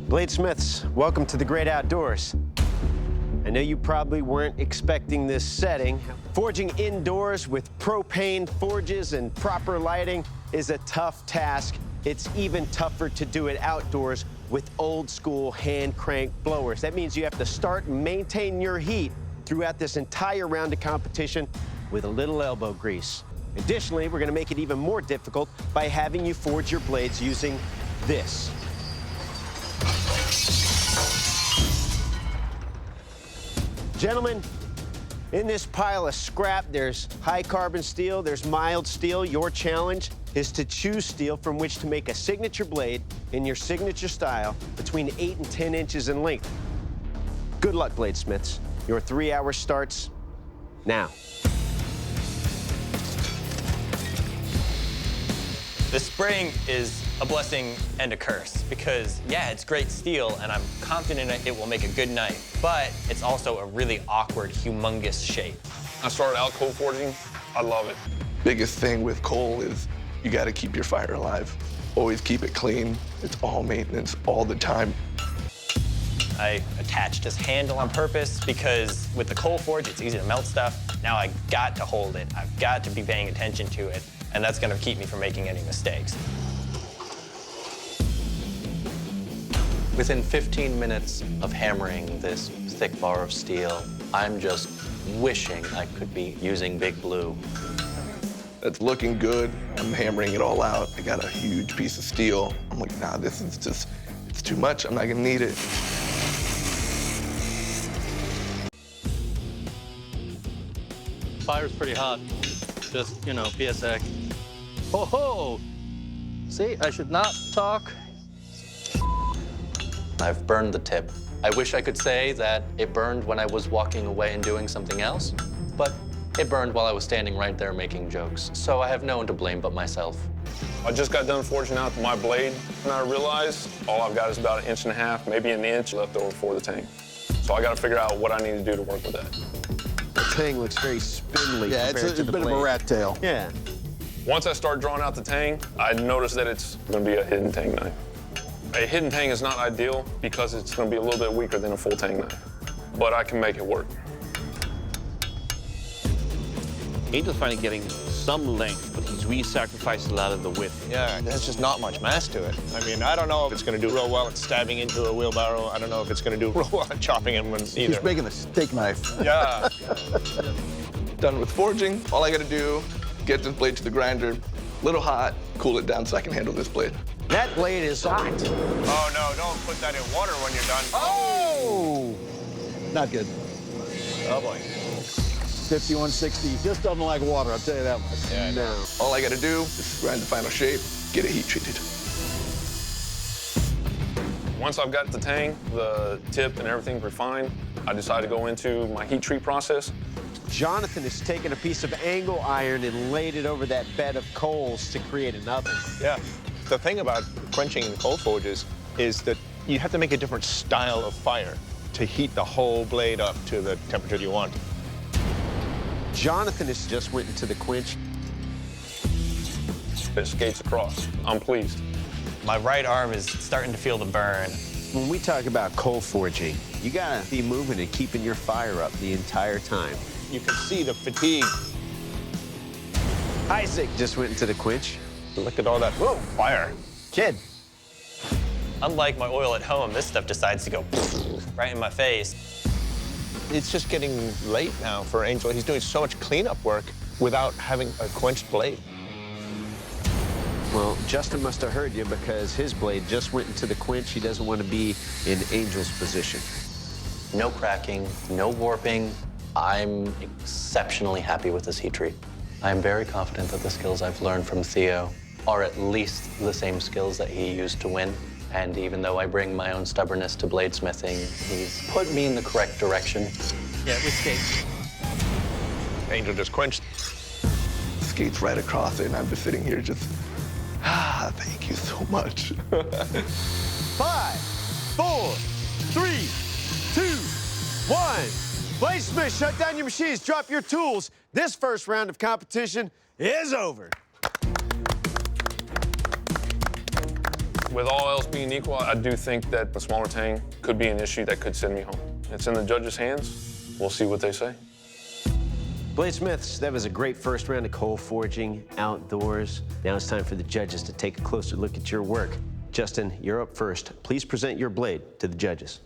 Bladesmiths, welcome to the great outdoors. I know you probably weren't expecting this setting. Forging indoors with propane forges and proper lighting is a tough task. It's even tougher to do it outdoors with old school hand crank blowers. That means you have to start and maintain your heat throughout this entire round of competition with a little elbow grease. Additionally, we're gonna make it even more difficult by having you forge your blades using this. Gentlemen, in this pile of scrap, there's high carbon steel, there's mild steel. Your challenge is to choose steel from which to make a signature blade in your signature style between 8 and 10 inches in length. Good luck, Bladesmiths. Your 3 hours starts now. The spraying is a blessing and a curse because, yeah, it's great steel and I'm confident it will make a good knife, but it's also a really awkward, humongous shape. I started out coal forging. I love it. Biggest thing with coal is you got to keep your fire alive. Always keep it clean. It's all maintenance all the time. I attached this handle on purpose because with the coal forge, it's easy to melt stuff. Now I got to hold it. I've got to be paying attention to it, and that's gonna keep me from making any mistakes. Within 15 minutes of hammering this thick bar of steel, I'm just wishing I could be using Big Blue. It's looking good. I'm hammering it all out. I got a huge piece of steel. I'm like, nah, this is just, it's too much. I'm not gonna need it. Fire's pretty hot. Just, you know, PSA. Ho ho! See, I should not talk. I've burned the tip. I wish I could say that it burned when I was walking away and doing something else, but it burned while I was standing right there making jokes. So I have no one to blame but myself. I just got done forging out my blade, and I realized all I've got is about 1.5 inches, maybe an inch left over for the tang. So I got to figure out what I need to do to work with that. The tang looks very spindly compared to the bit blade. of a rat tail. Yeah. Once I start drawing out the tang, I noticed that it's going to be a hidden tang knife. A hidden tang is not ideal because it's going to be a little bit weaker than a full tang knife, but I can make it work. Angel's finally getting some length, but he's re-sacrificed a lot of the width. Yeah, there's just not much mass to it. I mean, I don't know if it's going to do real well at stabbing into a wheelbarrow. I don't know if it's going to do real well at chopping him either. He's making a steak knife. Yeah. Done with forging. All I got to do, get this blade to the grinder, little hot, cool it down so I can handle this blade. That blade is hot. Oh, no, don't put that in water when you're done. Oh! Not good. Oh, boy. 5160 just doesn't like water, I'll tell you that much. Yeah, No. All I got to do is grind the final shape, get it heat treated. Once I've got the tang, the tip, and everything refined, I decided to go into my heat treat process. Jonathan has taken a piece of angle iron and laid it over that bed of coals to create an oven. Yeah. The thing about quenching in coal forges is that you have to make a different style of fire to heat the whole blade up to the temperature you want. Jonathan has just went into the quench. It skates across. I'm pleased. My right arm is starting to feel the burn. When we talk about coal forging, you gotta be moving and keeping your fire up the entire time. You can see the fatigue. Isaac just went into the quench. Look at all that, whoa, fire. Kid. Unlike my oil at home, this stuff decides to go right in my face. It's just getting late now for Angel. He's doing so much cleanup work without having a quenched blade. Well, Justin must have heard you because his blade just went into the quench. He doesn't want to be in Angel's position. No cracking, no warping. I'm exceptionally happy with this heat treat. I'm very confident that the skills I've learned from Theo are at least the same skills that he used to win. And even though I bring my own stubbornness to bladesmithing, he's put me in the correct direction. Yeah, with skates. Angel just quenched. Skates right across it, and I'm just sitting here just, thank you so much. 5, 4, 3, 2, 1. Bladesmiths, shut down your machines, drop your tools. This first round of competition is over. With all else being equal, I do think that the smaller tang could be an issue that could send me home. It's in the judges' hands. We'll see what they say. Bladesmiths, that was a great first round of coal forging outdoors. Now it's time for the judges to take a closer look at your work. Justin, you're up first. Please present your blade to the judges.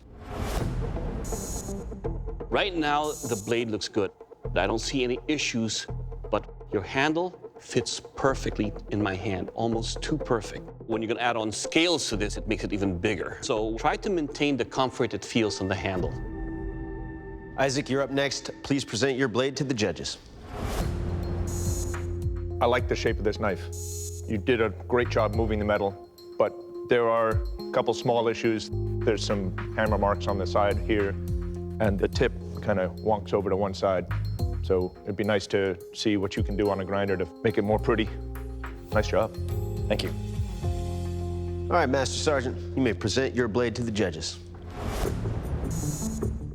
Right now, the blade looks good. I don't see any issues, but your handle fits perfectly in my hand, almost too perfect. When you're gonna add on scales to this, it makes it even bigger. So try to maintain the comfort it feels on the handle. Isaac, you're up next. Please present your blade to the judges. I like the shape of this knife. You did a great job moving the metal, but there are a couple small issues. There's some hammer marks on the side here, and the tip kind of wonks over to one side. So it'd be nice to see what you can do on a grinder to make it more pretty. Nice job. Thank you. All right, Master Sergeant, you may present your blade to the judges.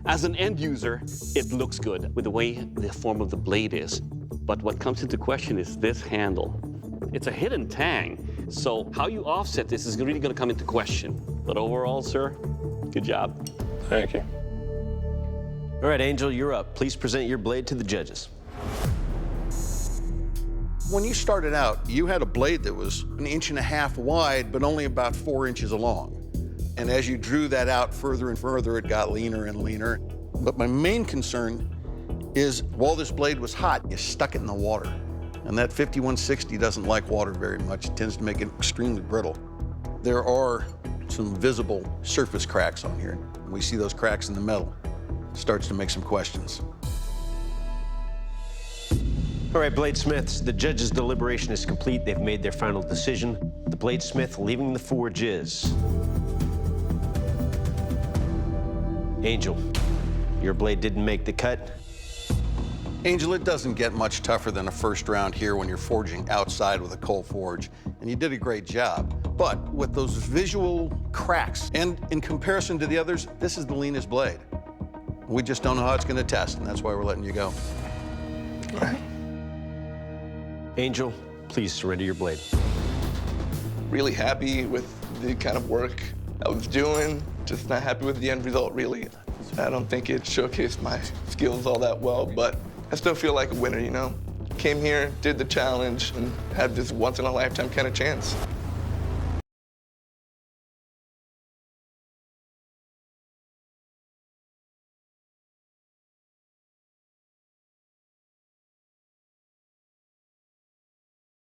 As an end user, it looks good with the way the form of the blade is. But what comes into question is this handle. It's a hidden tang, so how you offset this is really gonna come into question. But overall, sir, good job. Thank you. All right, Angel, you're up. Please present your blade to the judges. When you started out, you had a blade that was 1.5 inches wide, but only about 4 inches long. And as you drew that out further and further, it got leaner and leaner. But my main concern is while this blade was hot, you stuck it in the water. And that 5160 doesn't like water very much. It tends to make it extremely brittle. There are some visible surface cracks on here. And we see those cracks in the metal. It starts to make some questions. All right, Bladesmiths, the judges' deliberation is complete. They've made their final decision. The bladesmith leaving the forge is Angel. Your blade didn't make the cut. Angel, it doesn't get much tougher than a first round here when you're forging outside with a coal forge, and you did a great job. But with those visual cracks, and in comparison to the others, this is the leanest blade. We just don't know how it's going to test, and that's why we're letting you go. All right. Angel, please surrender your blade. Really happy with the kind of work I was doing, just not happy with the end result, really. I don't think it showcased my skills all that well, but I still feel like a winner, you know? Came here, did the challenge, and had this once-in-a-lifetime kind of chance.